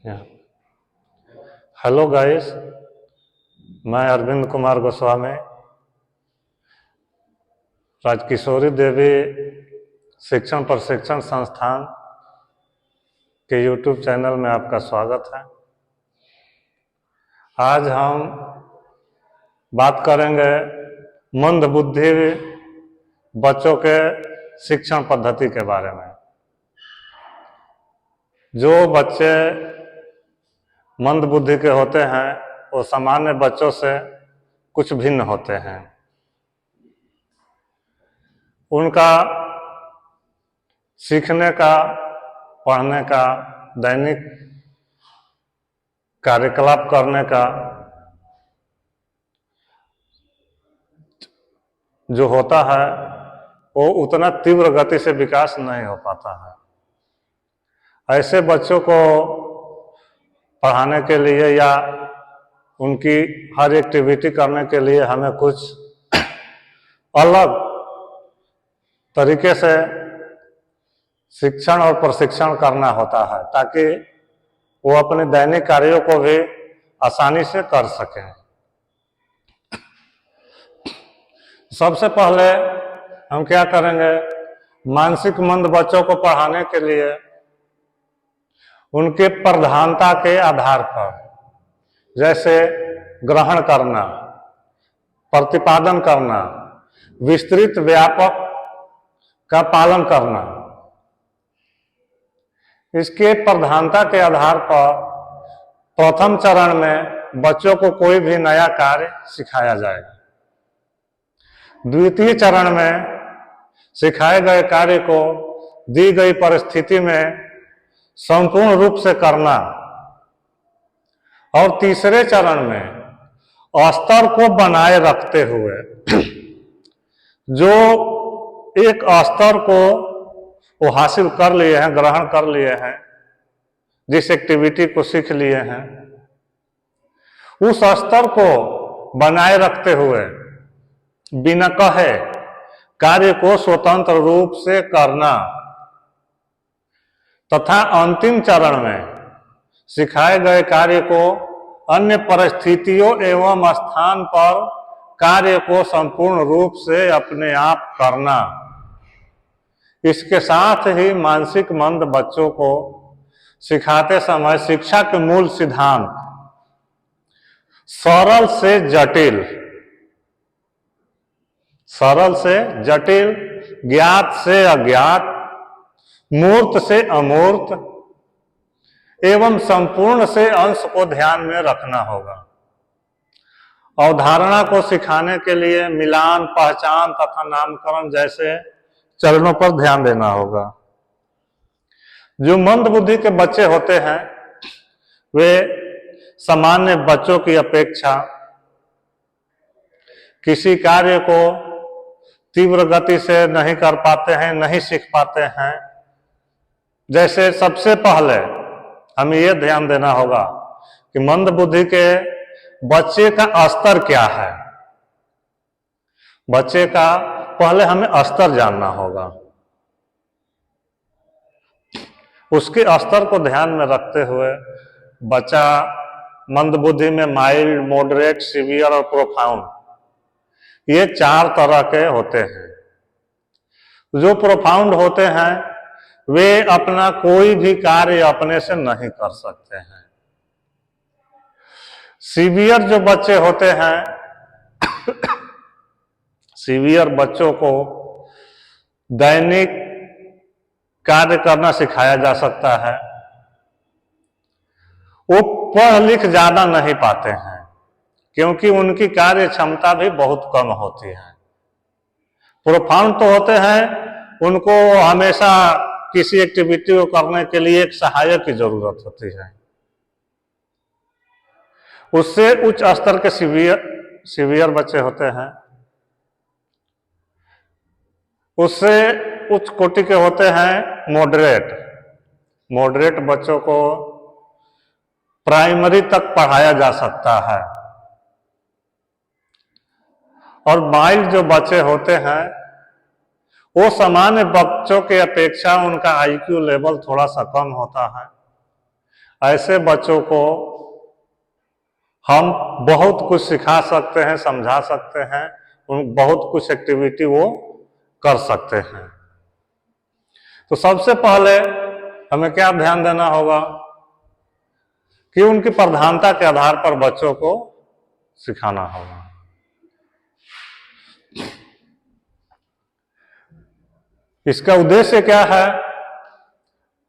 Hello guys, मैं अरविंद कुमार गोस्वामी राजकिशोरी देवी शिक्षण प्रशिक्षण संस्थान के यूट्यूब चैनल में आपका स्वागत है। आज हम बात करेंगे मंदबुद्धि बच्चों के शिक्षण पद्धति के बारे में। जो बच्चे मंदबुद्धि के होते हैं वो सामान्य बच्चों से कुछ भिन्न होते हैं। उनका सीखने का, पढ़ने का, दैनिक कार्यकलाप करने का जो होता है वो उतना तीव्र गति से विकास नहीं हो पाता है। ऐसे बच्चों को पढ़ाने के लिए या उनकी हर एक्टिविटी करने के लिए हमें कुछ अलग तरीके से शिक्षण और प्रशिक्षण करना होता है ताकि वो अपने दैनिक कार्यों को भी आसानी से कर सकें। सबसे पहले हम क्या करेंगे, मानसिक मंद बच्चों को पढ़ाने के लिए उनके प्रधानता के आधार पर, जैसे ग्रहण करना, प्रतिपादन करना, विस्तृत व्यापक का पालन करना, इसके प्रधानता के आधार पर प्रथम चरण में बच्चों को कोई भी नया कार्य सिखाया जाएगा। द्वितीय चरण में सिखाए गए कार्य को दी गई परिस्थिति में संपूर्ण रूप से करना और तीसरे चरण में स्तर को बनाए रखते हुए जो एक स्तर को वो हासिल कर लिए हैं, ग्रहण कर लिए हैं, जिस एक्टिविटी को सीख लिए हैं, उस स्तर को बनाए रखते हुए बिना कहे कार्य को स्वतंत्र रूप से करना तथा अंतिम चरण में सिखाए गए कार्य को अन्य परिस्थितियों एवं स्थान पर कार्य को संपूर्ण रूप से अपने आप करना। इसके साथ ही मानसिक मंद बच्चों को सिखाते समय शिक्षा के मूल सिद्धांत सरल से जटिल, ज्ञात से अज्ञात, मूर्त से अमूर्त एवं संपूर्ण से अंश को ध्यान में रखना होगा। अवधारणा को सिखाने के लिए मिलान, पहचान तथा नामकरण जैसे चरणों पर ध्यान देना होगा। जो मंदबुद्धि के बच्चे होते हैं वे सामान्य बच्चों की अपेक्षा किसी कार्य को तीव्र गति से नहीं कर पाते हैं, नहीं सीख पाते हैं। जैसे सबसे पहले हमें यह ध्यान देना होगा कि मंदबुद्धि के बच्चे का स्तर क्या है। बच्चे का पहले हमें स्तर जानना होगा। उसके स्तर को ध्यान में रखते हुए बच्चा मंदबुद्धि में माइल्ड, मॉडरेट, सीवियर और प्रोफाउंड, ये 4 तरह के होते हैं। जो प्रोफाउंड होते हैं वे अपना कोई भी कार्य अपने से नहीं कर सकते हैं। सीवियर जो बच्चे होते हैं सीवियर बच्चों को दैनिक कार्य करना सिखाया जा सकता है। वो पढ़ लिख ज्यादा नहीं पाते हैं क्योंकि उनकी कार्य क्षमता भी बहुत कम होती है। प्रोफाउंड तो होते हैं, उनको हमेशा किसी एक्टिविटी को करने के लिए एक सहायक की जरूरत होती है। उससे उच्च स्तर के सीवियर बच्चे होते हैं। उससे उच्च कोटि के होते हैं मॉडरेट बच्चों को प्राइमरी तक पढ़ाया जा सकता है। और माइल्ड जो बच्चे होते हैं वो सामान्य बच्चों के अपेक्षा उनका आईक्यू लेवल थोड़ा सा कम होता है। ऐसे बच्चों को हम बहुत कुछ सिखा सकते हैं, समझा सकते हैं, उन बहुत कुछ एक्टिविटी वो कर सकते हैं। तो सबसे पहले हमें क्या ध्यान देना होगा कि उनकी प्रधानता के आधार पर बच्चों को सिखाना होगा। इसका उद्देश्य क्या है?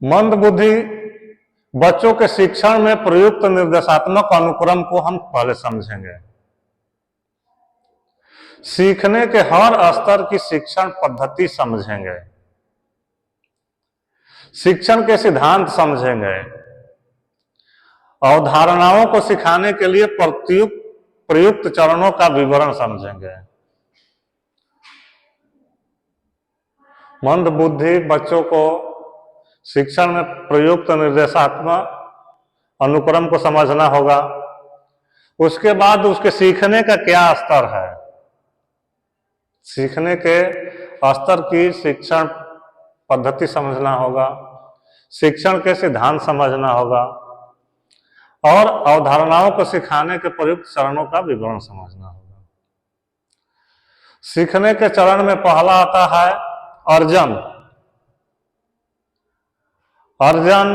मंदबुद्धि बच्चों के शिक्षण में प्रयुक्त निर्देशात्मक अनुक्रम को हम पहले समझेंगे। सीखने के हर स्तर की शिक्षण पद्धति समझेंगे, शिक्षण के सिद्धांत समझेंगे, अवधारणाओं को सिखाने के लिए प्रयुक्त चरणों का विवरण समझेंगे। मंदबुद्धि बच्चों को शिक्षण में प्रयुक्त निर्देशात्मक अनुक्रम को समझना होगा। उसके बाद उसके सीखने का क्या स्तर है, सीखने के स्तर की शिक्षण पद्धति समझना होगा, शिक्षण के सिद्धांत समझना होगा और अवधारणाओं को सिखाने के प्रयुक्त चरणों का विवरण समझना होगा। सीखने के चरण में पहला आता है अर्जन। अर्जन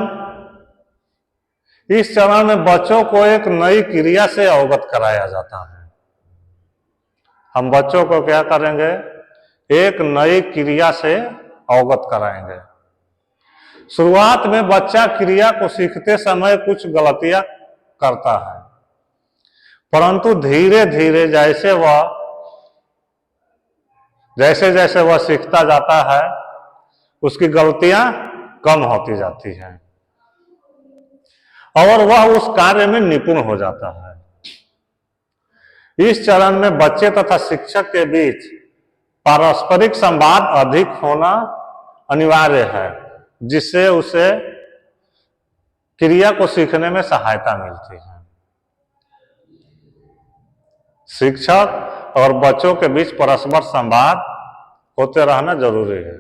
इस चरण में बच्चों को एक नई क्रिया से अवगत कराया जाता है। हम बच्चों को क्या करेंगे? एक नई क्रिया से अवगत कराएंगे। शुरुआत में बच्चा क्रिया को सीखते समय कुछ गलतियां करता है, परंतु धीरे धीरे जैसे जैसे वह सीखता जाता है उसकी गलतियां कम होती जाती हैं और वह उस कार्य में निपुण हो जाता है। इस चरण में बच्चे तथा शिक्षक के बीच पारस्परिक संवाद अधिक होना अनिवार्य है, जिससे उसे क्रिया को सीखने में सहायता मिलती है। शिक्षक और बच्चों के बीच परस्पर संवाद होते रहना जरूरी है,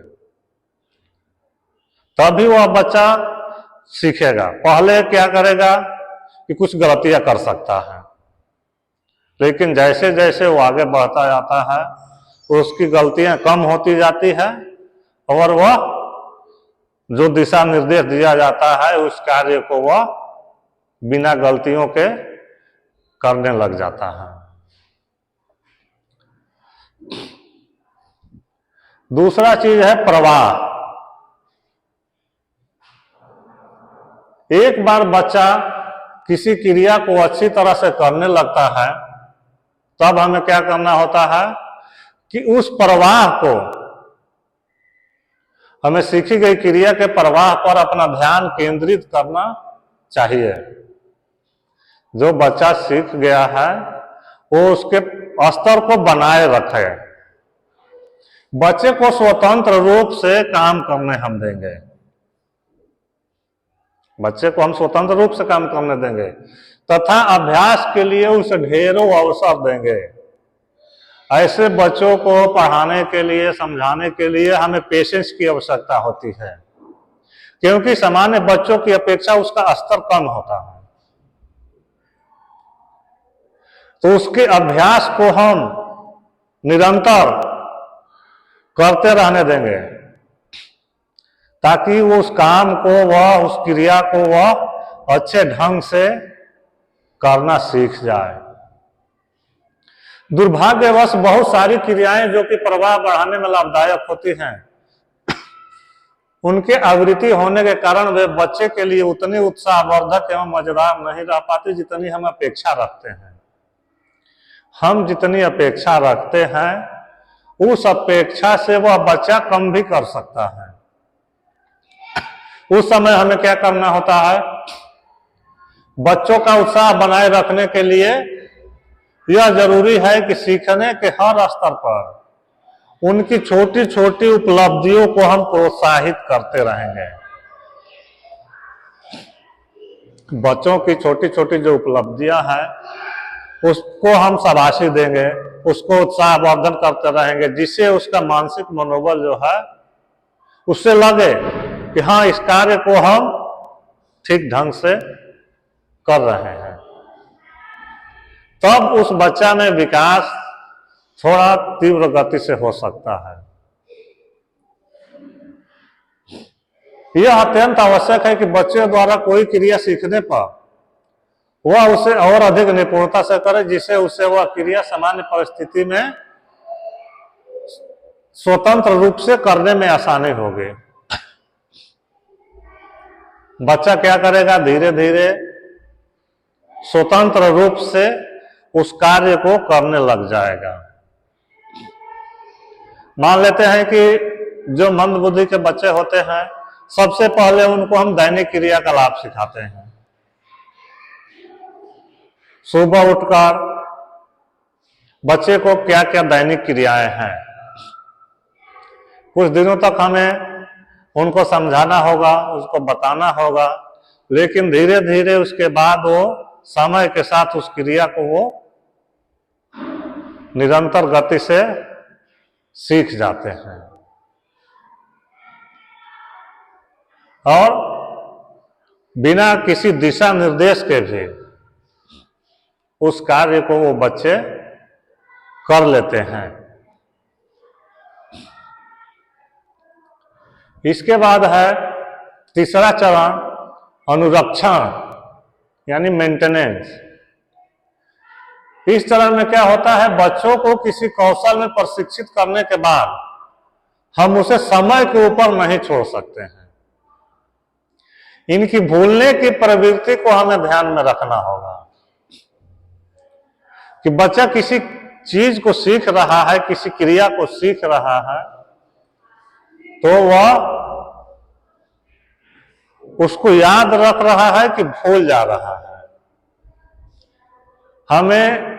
तभी वह बच्चा सीखेगा। पहले क्या करेगा कि कुछ गलतियां कर सकता है, लेकिन जैसे जैसे वो आगे बढ़ता जाता है उसकी गलतियां कम होती जाती है और वह जो दिशा निर्देश दिया जाता है उस कार्य को वह बिना गलतियों के करने लग जाता है। दूसरा चीज है प्रवाह। एक बार बच्चा किसी क्रिया को अच्छी तरह से करने लगता है तब हमें क्या करना होता है कि उस प्रवाह को, हमें सीखी गई क्रिया के प्रवाह पर अपना ध्यान केंद्रित करना चाहिए। जो बच्चा सीख गया है वो उसके स्तर को बनाए रखे। बच्चे को स्वतंत्र रूप से काम करने हम देंगे, बच्चे को हम स्वतंत्र रूप से काम करने देंगे तथा अभ्यास के लिए उसे ढेरों अवसर देंगे। ऐसे बच्चों को पढ़ाने के लिए, समझाने के लिए हमें पेशेंस की आवश्यकता होती है, क्योंकि सामान्य बच्चों की अपेक्षा उसका स्तर कम होता है। तो उसके अभ्यास को हम निरंतर करते रहने देंगे ताकि वो उस काम को, वह उस क्रिया को वह अच्छे ढंग से करना सीख जाए। दुर्भाग्यवश बहुत सारी क्रियाएं जो कि प्रवाह बढ़ाने में लाभदायक होती हैं, उनके आवृत्ति होने के कारण वे बच्चे के लिए उतनी उत्साहवर्धक एवं मजेदार नहीं रह पाती जितनी हम अपेक्षा रखते हैं। हम जितनी अपेक्षा रखते हैं उस अपेक्षा से वह बच्चा कम भी कर सकता है। उस समय हमें क्या करना होता है? बच्चों का उत्साह बनाए रखने के लिए यह जरूरी है कि सीखने के हर स्तर पर उनकी छोटी छोटी उपलब्धियों को हम प्रोत्साहित करते रहेंगे। बच्चों की छोटी छोटी जो उपलब्धियां हैं उसको हम शाबाशी देंगे, उसको उत्साहवर्धन करते रहेंगे, जिससे उसका मानसिक मनोबल जो है उससे लगे कि हाँ, इस कार्य को हम ठीक ढंग से कर रहे हैं, तब उस बच्चा में विकास थोड़ा तीव्र गति से हो सकता है। यह अत्यंत आवश्यक है कि बच्चे द्वारा कोई क्रिया सीखने पर वह उसे और अधिक निपुणता से करे, जिससे उसे वह क्रिया सामान्य परिस्थिति में स्वतंत्र रूप से करने में आसानी होगी। बच्चा क्या करेगा, धीरे धीरे स्वतंत्र रूप से उस कार्य को करने लग जाएगा। मान लेते हैं कि जो मंद बुद्धि के बच्चे होते हैं, सबसे पहले उनको हम दैनिक क्रियाकलाप सिखाते हैं। सुबह उठकर बच्चे को क्या क्या दैनिक क्रियाएं हैं, कुछ दिनों तक हमें उनको समझाना होगा, उसको बताना होगा, लेकिन धीरे धीरे उसके बाद वो समय के साथ उस क्रिया को वो निरंतर गति से सीख जाते हैं और बिना किसी दिशा निर्देश के भी उस कार्य को वो बच्चे कर लेते हैं। इसके बाद है तीसरा चरण, अनुरक्षण यानी मेंटेनेंस। इस चरण में क्या होता है, बच्चों को किसी कौशल में प्रशिक्षित करने के बाद हम उसे समय के ऊपर नहीं छोड़ सकते हैं। इनकी भूलने की प्रवृत्ति को हमें ध्यान में रखना होगा कि बच्चा किसी चीज को सीख रहा है, किसी क्रिया को सीख रहा है, तो वह उसको याद रख रहा है कि भूल जा रहा है। हमें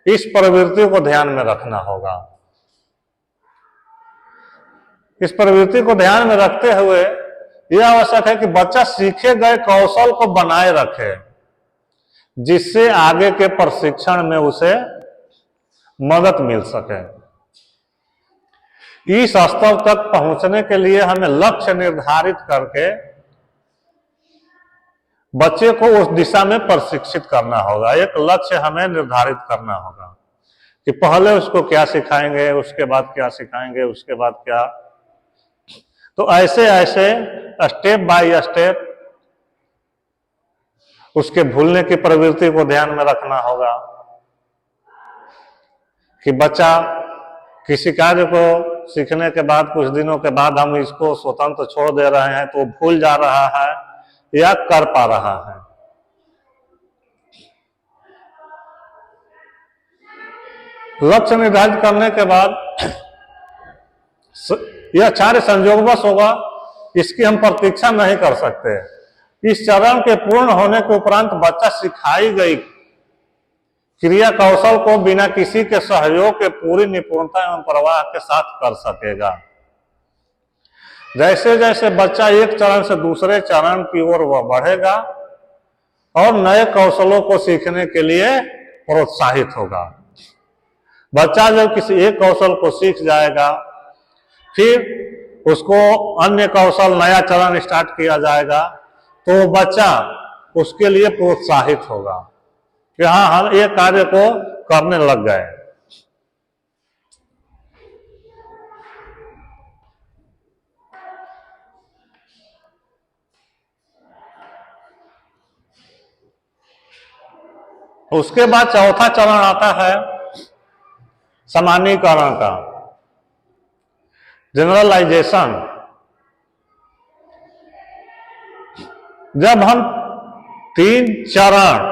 इस प्रवृत्ति को ध्यान में रखना होगा। इस प्रवृत्ति को ध्यान में रखते हुए यह आवश्यक है कि बच्चा सीखे गए कौशल को बनाए रखे, जिससे आगे के प्रशिक्षण में उसे मदद मिल सके। इस स्तर तक पहुंचने के लिए हमें लक्ष्य निर्धारित करके बच्चे को उस दिशा में प्रशिक्षित करना होगा। एक लक्ष्य हमें निर्धारित करना होगा कि पहले उसको क्या सिखाएंगे, उसके बाद क्या सिखाएंगे, उसके बाद क्या। तो ऐसे ऐसे स्टेप बाय स्टेप उसके भूलने की प्रवृत्ति को ध्यान में रखना होगा कि बच्चा किसी कार्य को सीखने के बाद कुछ दिनों के बाद हम इसको स्वतंत्र छोड़ दे रहे हैं तो वो भूल जा रहा है या कर पा रहा है। लक्ष्य निर्धारित करने के बाद यह सारे संयोगवश होगा, इसकी हम प्रतीक्षा नहीं कर सकते। इस चरण के पूर्ण होने के उपरांत बच्चा सिखाई गई क्रिया कौशल को बिना किसी के सहयोग के पूरी निपुणता एवं प्रवाह के साथ कर सकेगा। जैसे जैसे बच्चा एक चरण से दूसरे चरण की ओर वह बढ़ेगा और नए कौशलों को सीखने के लिए प्रोत्साहित होगा। बच्चा जब किसी एक कौशल को सीख जाएगा, फिर उसको अन्य कौशल नया चरण स्टार्ट किया जाएगा, तो बच्चा उसके लिए प्रोत्साहित होगा कि हाँ हम ये कार्य को करने लग गए। उसके बाद चौथा चरण आता है सामान्यीकरण का, जनरलाइजेशन। जब हम 3 चरण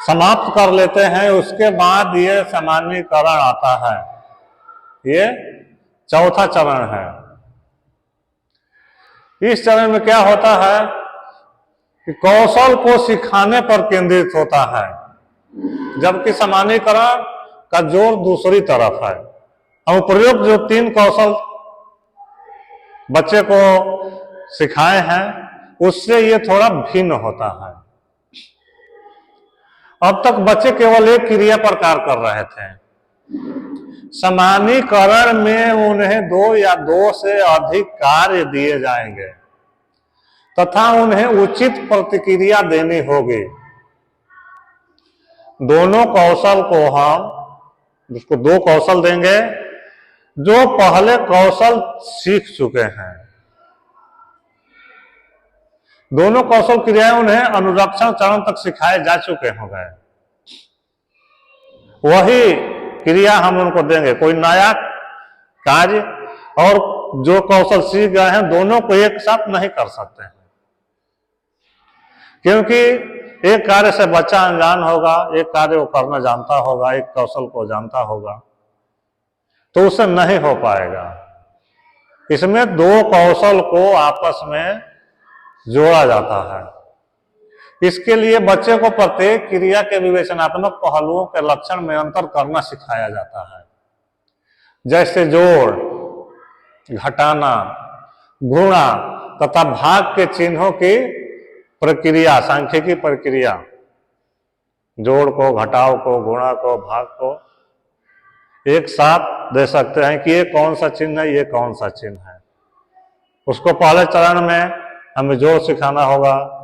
समाप्त कर लेते हैं, उसके बाद ये सामान्यीकरण आता है। ये चौथा चरण है। इस चरण में क्या होता है कि कौशल को सिखाने पर केंद्रित होता है, जबकि सामान्यीकरण का जोर दूसरी तरफ है। हम प्रयोग जो 3 कौशल बच्चे को सिखाए हैं, उससे ये थोड़ा भिन्न होता है। अब तक बच्चे केवल एक क्रिया प्रकार कर रहे थे। सामान्यीकरण में उन्हें 2 या 2 से अधिक कार्य दिए जाएंगे। तथा उन्हें उचित प्रतिक्रिया देनी होगी। दोनों कौशल को हम जिसको दो कौशल देंगे जो पहले कौशल सीख चुके हैं। दोनों कौशल क्रियाएं उन्हें अनुरक्षण चरण तक सिखाए जा चुके हो गए, वही क्रिया हम उनको देंगे। कोई नया कार्य और जो कौशल सीख गए हैं दोनों को एक साथ नहीं कर सकते हैं, क्योंकि एक कार्य से बच्चा अनजान होगा, एक कार्य वो करना जानता होगा, एक कौशल को जानता होगा, तो उससे नहीं हो पाएगा। इसमें दो कौशल को आपस में जोड़ा जाता है। इसके लिए बच्चे को प्रत्येक क्रिया के विवेचनात्मक पहलुओं के लक्षण में अंतर करना सिखाया जाता है, जैसे जोड़, घटाना, गुणा तथा भाग के चिन्हों की प्रक्रिया, सांख्यिकी प्रक्रिया, जोड़ को, घटाव को, गुणा को, भाग को एक साथ दे सकते हैं कि ये कौन सा चिन्ह है, ये कौन सा चिन्ह है। उसको पहले चरण में हमें जोड़ सिखाना होगा,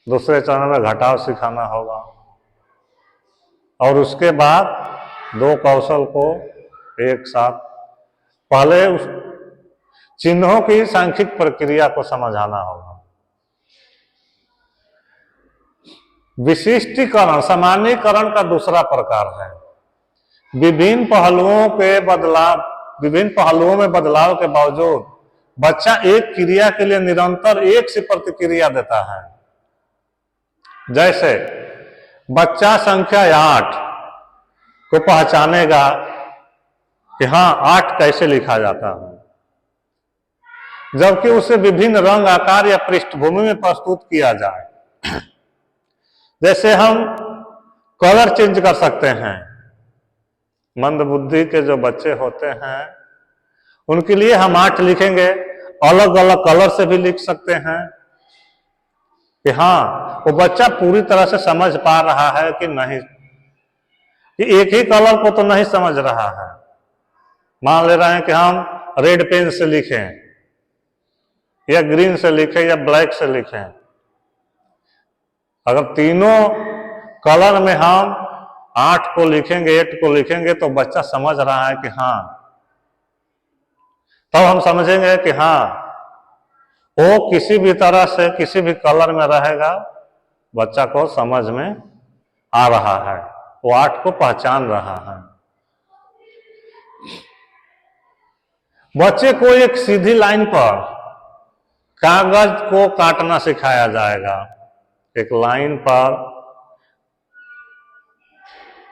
दूसरे चरण में घटाव सिखाना होगा, और उसके बाद दो कौशल को एक साथ पहले उस चिन्हों की सांख्यिक प्रक्रिया को समझाना होगा। विशिष्टीकरण सामान्यीकरण का दूसरा प्रकार है। विभिन्न पहलुओं में बदलाव के बावजूद बच्चा एक क्रिया के लिए निरंतर एक सी प्रतिक्रिया देता है। जैसे बच्चा संख्या 8 को पहचानेगा कि हाँ 8 कैसे लिखा जाता है, जबकि उसे विभिन्न रंग, आकार या पृष्ठभूमि में प्रस्तुत किया जाए। जैसे हम कलर चेंज कर सकते हैं। मंद बुद्धि के जो बच्चे होते हैं उनके लिए हम 8 लिखेंगे, अलग अलग कलर से भी लिख सकते हैं कि हाँ वो बच्चा पूरी तरह से समझ पा रहा है कि नहीं, कि एक ही कलर को तो नहीं समझ रहा है। मान ले रहे हैं कि हम रेड पेन से लिखें या ग्रीन से लिखें या ब्लैक से लिखें। अगर तीनों कलर में हम 8 को लिखेंगे, 8 को लिखेंगे तो बच्चा समझ रहा है कि हाँ, तब हम समझेंगे कि हाँ वो किसी भी तरह से किसी भी कलर में रहेगा, बच्चा को समझ में आ रहा है, वो 8 को पहचान रहा है। बच्चे को एक सीधी लाइन पर कागज को काटना सिखाया जाएगा। एक लाइन पर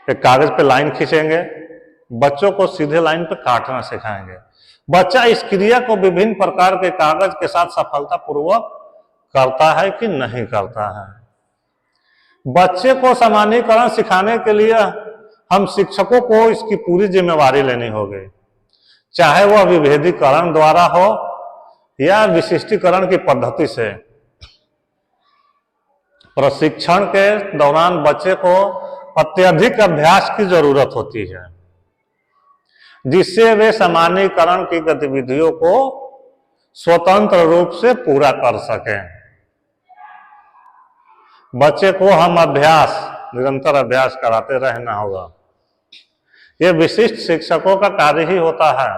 एक कागज पे लाइन खींचेंगे, बच्चों को सीधे लाइन पे काटना सिखाएंगे। बच्चा इस क्रिया को विभिन्न प्रकार के कागज के साथ सफलतापूर्वक करता है कि नहीं करता है। बच्चे को सामान्यीकरण सिखाने के लिए हम शिक्षकों को इसकी पूरी जिम्मेवारी लेनी होगी, चाहे वह विभेदीकरण द्वारा हो या विशिष्टीकरण की पद्धति से। प्रशिक्षण के दौरान बच्चे को अत्यधिक अभ्यास की जरूरत होती है, जिससे वे सामान्यीकरण की गतिविधियों को स्वतंत्र रूप से पूरा कर सकें। बच्चे को हम निरंतर अभ्यास कराते रहना होगा। यह विशिष्ट शिक्षकों का कार्य ही होता है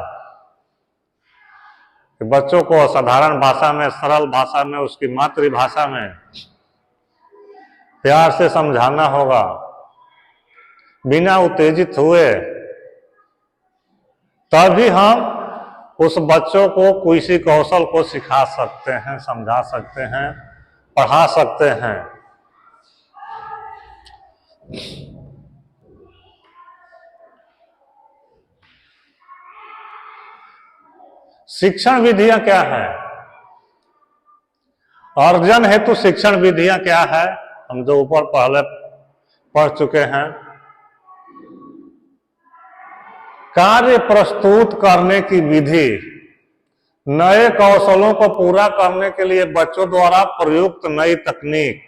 कि बच्चों को साधारण भाषा में, सरल भाषा में, उसकी मातृभाषा में प्यार से समझाना होगा, बिना उत्तेजित हुए। तभी हम उस बच्चों को किसी कौशल को सिखा सकते हैं, समझा सकते हैं, पढ़ा सकते हैं। शिक्षण विधियां क्या है? अर्जन हेतु शिक्षण विधियां क्या है? हम जो ऊपर पहले पढ़ चुके हैं। कार्य प्रस्तुत करने की विधि, नए कौशलों को पूरा करने के लिए बच्चों द्वारा प्रयुक्त नई तकनीक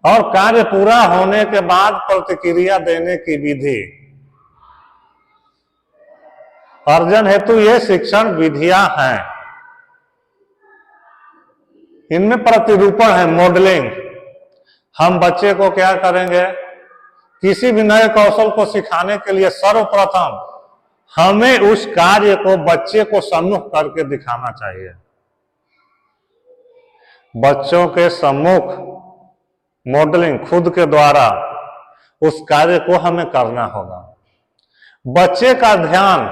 और कार्य पूरा होने के बाद प्रतिक्रिया देने की विधि। अर्जन हेतु ये शिक्षण विधियां हैं। इनमें प्रतिरूपण है, मॉडलिंग। हम बच्चे को क्या करेंगे, किसी भी नए कौशल को सिखाने के लिए सर्वप्रथम हमें उस कार्य को बच्चे को सम्मुख करके दिखाना चाहिए। बच्चों के सम्मुख मॉडलिंग खुद के द्वारा उस कार्य को हमें करना होगा। बच्चे का ध्यान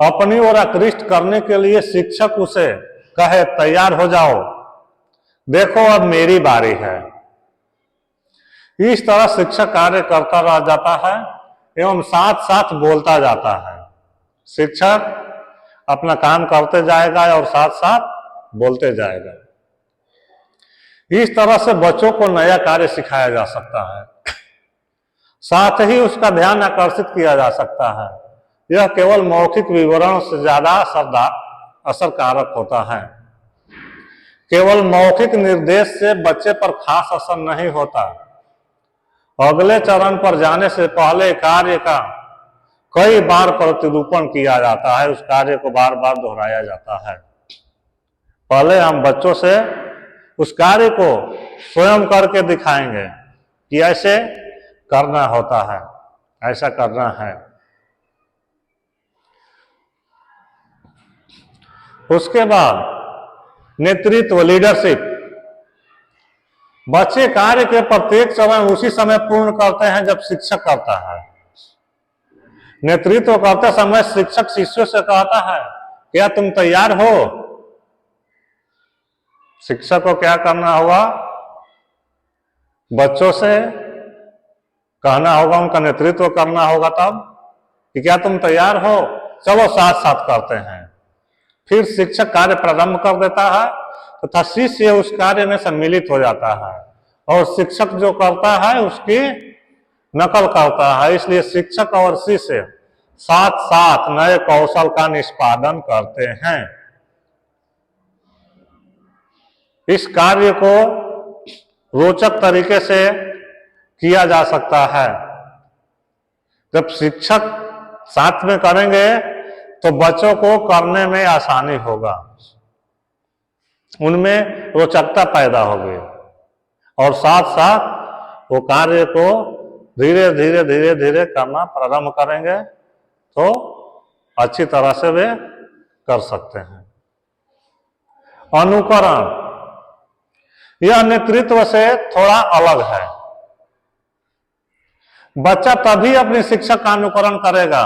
अपनी ओर आकृष्ट करने के लिए शिक्षक उसे कहे तैयार हो जाओ, देखो अब मेरी बारी है। इस तरह शिक्षक कार्य करता रह जाता है एवं साथ साथ बोलता जाता है। शिक्षक अपना काम करते जाएगा और साथ साथ बोलते जाएगा। इस तरह से बच्चों को नया कार्य सिखाया जा सकता है, साथ ही उसका ध्यान आकर्षित किया जा सकता है। यह केवल मौखिक विवरण से ज्यादा असरकारक होता है। केवल मौखिक निर्देश से बच्चे पर खास असर नहीं होता। अगले चरण पर जाने से पहले कार्य का कई बार प्रतिरूपण किया जाता है, उस कार्य को बार बार दोहराया जाता है। पहले हम बच्चों से उस कार्य को स्वयं करके दिखाएंगे कि ऐसे करना होता है, ऐसा करना है। उसके बाद नेतृत्व, लीडरशिप। बच्चे कार्य के प्रत्येक चरण उसी समय पूर्ण करते हैं जब शिक्षक करता है। नेतृत्व करते समय शिक्षक शिष्यों से कहता है, क्या तुम तैयार हो? शिक्षक को क्या करना होगा, बच्चों से कहना होगा, उनका नेतृत्व करना होगा तब कि क्या तुम तैयार हो, चलो साथ साथ करते हैं। फिर शिक्षक कार्य प्रारंभ कर देता है तथा शिष्य उस कार्य में सम्मिलित हो जाता है और शिक्षक जो करता है उसकी नकल करता है। इसलिए शिक्षक और शिष्य साथ साथ नए कौशल का निष्पादन करते हैं। इस कार्य को रोचक तरीके से किया जा सकता है। जब शिक्षक साथ में करेंगे तो बच्चों को करने में आसानी होगा, उनमें रोचकता पैदा होगी और साथ साथ वो कार्य को धीरे धीरे धीरे धीरे करना प्रारंभ करेंगे तो अच्छी तरह से वे कर सकते हैं। अनुकरण, यह नेतृत्व से थोड़ा अलग है। बच्चा तभी अपने शिक्षक का अनुकरण करेगा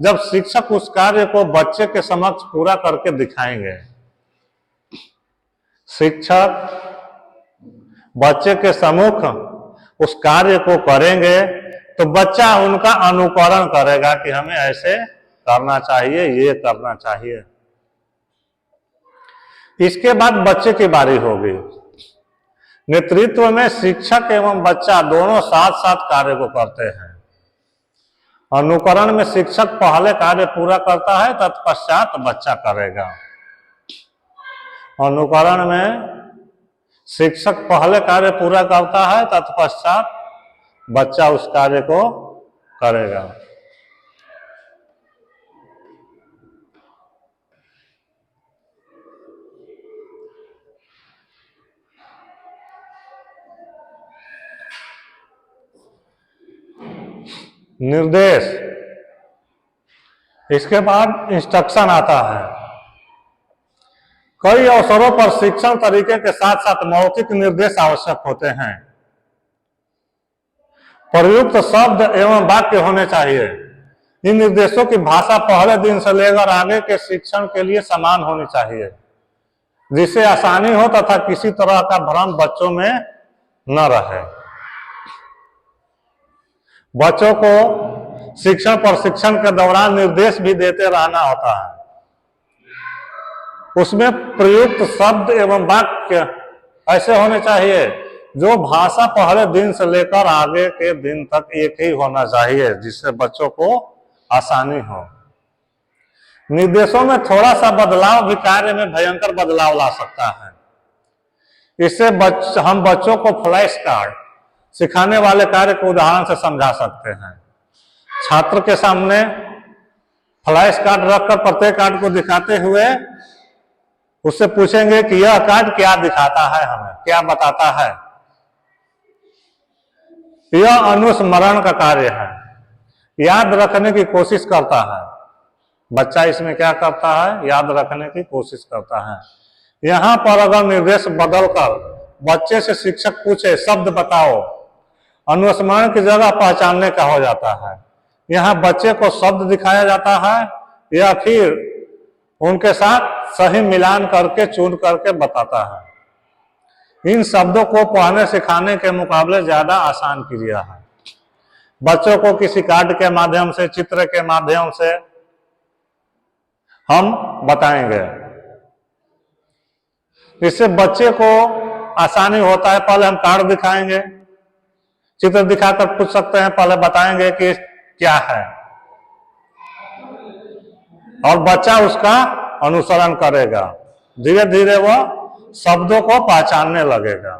जब शिक्षक उस कार्य को बच्चे के समक्ष पूरा करके दिखाएंगे। शिक्षक बच्चे के सम्मुख उस कार्य को करेंगे तो बच्चा उनका अनुकरण करेगा कि हमें ऐसे करना चाहिए, ये करना चाहिए। इसके बाद बच्चे की बारी होगी। नेतृत्व में शिक्षक एवं बच्चा दोनों साथ साथ कार्य को करते हैं। अनुकरण में शिक्षक पहले कार्य पूरा करता है, तत्पश्चात बच्चा करेगा। अनुकरण में शिक्षक पहले कार्य पूरा करता है, तत्पश्चात बच्चा उस कार्य को करेगा। निर्देश, इसके बाद इंस्ट्रक्शन आता है। कई अवसरों पर शिक्षण तरीके के साथ साथ मौखिक निर्देश आवश्यक होते हैं। प्रयुक्त शब्द एवं वाक्य होने चाहिए। इन निर्देशों की भाषा पहले दिन से लेकर आगे के शिक्षण के लिए समान होनी चाहिए, जिससे आसानी हो तथा किसी तरह का भ्रम बच्चों में न रहे। बच्चों को शिक्षण प्रशिक्षण के दौरान निर्देश भी देते रहना होता है। उसमें प्रयुक्त शब्द एवं वाक्य ऐसे होने चाहिए जो भाषा पहले दिन से लेकर आगे के दिन तक एक ही होना चाहिए, जिससे बच्चों को आसानी हो। निर्देशों में थोड़ा सा बदलाव भी कार्य में भयंकर बदलाव ला सकता है। इससे हम बच्चों को फ्लैश कार्ड, सिखाने वाले कार्य को उदाहरण से समझा सकते हैं। छात्र के सामने फ्लैश कार्ड रखकर प्रत्येक कार्ड को दिखाते हुए उससे पूछेंगे कि यह कार्ड क्या दिखाता है, हमें क्या बताता है। यह अनुस्मरण का कार्य है, याद रखने की कोशिश करता है। बच्चा इसमें क्या करता है, याद रखने की कोशिश करता है। यहां पर अगर निर्देश बदलकर बच्चे से शिक्षक पूछे शब्द बताओ, अनुस्मरण की जगह पहचानने का हो जाता है। यहाँ बच्चे को शब्द दिखाया जाता है या फिर उनके साथ सही मिलान करके चुन करके बताता है। इन शब्दों को पढ़ने सिखाने के मुकाबले ज्यादा आसान क्रिया है। बच्चों को किसी कार्ड के माध्यम से, चित्र के माध्यम से हम बताएंगे, इससे बच्चे को आसानी होता है। पहले हम कार्ड दिखाएंगे, चित्र दिखाकर पूछ सकते हैं, पहले बताएंगे कि क्या है, और बच्चा उसका अनुसरण करेगा। धीरे धीरे वह शब्दों को पहचानने लगेगा।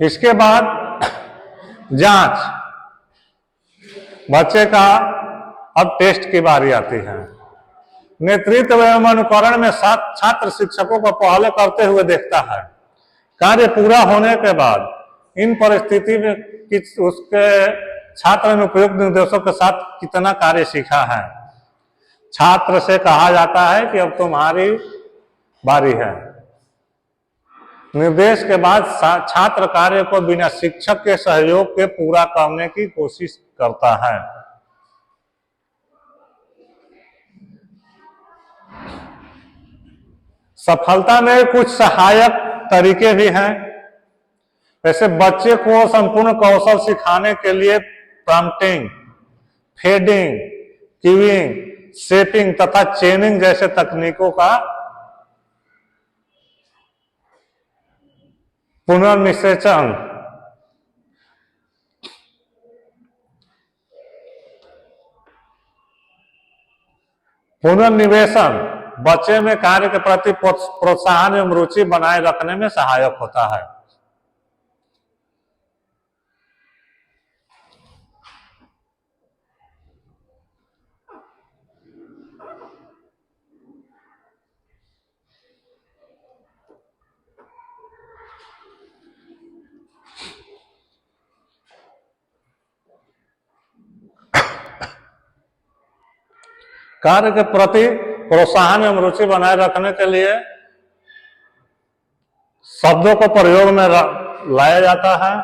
इसके बाद जांच, बच्चे का अब टेस्ट की बारी आती है। नेतृत्व एवं अनुकरण में छात्र शिक्षकों को पहले करते हुए देखता है। कार्य पूरा होने के बाद इन परिस्थिति में उसके छात्र ने उपयुक्त निर्देशों के साथ कितना कार्य सीखा है। छात्र से कहा जाता है कि अब तुम्हारी बारी है। निर्देश के बाद छात्र कार्य को बिना शिक्षक के सहयोग के पूरा करने की कोशिश करता है। सफलता में कुछ सहायक तरीके भी हैं। वैसे बच्चे को संपूर्ण कौशल सिखाने के लिए प्रॉम्प्टिंग, फेडिंग, क्यूइंग, शेपिंग तथा चेनिंग जैसे तकनीकों का पुनर्निषेचन, पुनर्निवेशन बच्चे में कार्य के प्रति प्रोत्साहन एवं रुचि बनाए रखने में सहायक होता है। कार्य के प्रति प्रोत्साहन एवं रुचि बनाए रखने के लिए शब्दों को प्रयोग में लाया जाता है।